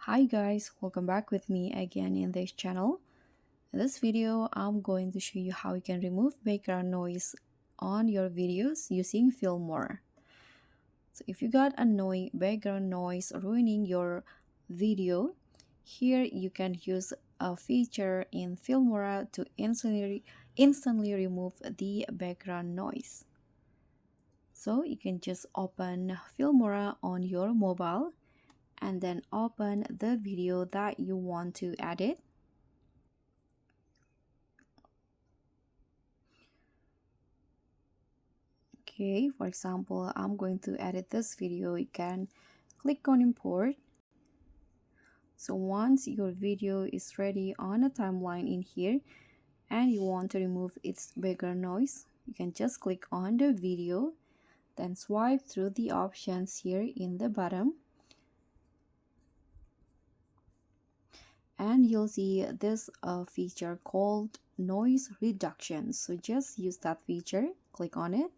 Hi guys, welcome back with me again in this channel. In this video, I'm going to show you how you can remove background noise on your videos using Filmora. So if you got annoying background noise ruining your video, here you can use a feature in Filmora to instantly remove the background noise. So you can just open Filmora on your mobile and then open the video that you want to edit. Okay, for example, I'm going to edit this video. You can click on import. So once your video is ready on a timeline in here and you want to remove its background noise, you can just click on the video, then swipe through the options here in the bottom, and you'll see this feature called noise reduction. So just use that feature, click on it.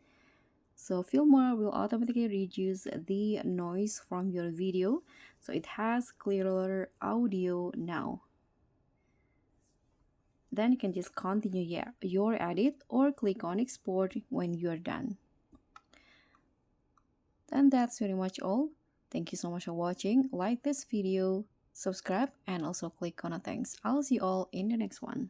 So Filmora will automatically reduce the noise from your video, so it has clearer audio now. Then you can just continue your edit or click on export when you're done. Then that's very much all. Thank you so much for watching. Like this video, subscribe, and also click on the thanks. I'll see you all in the next one.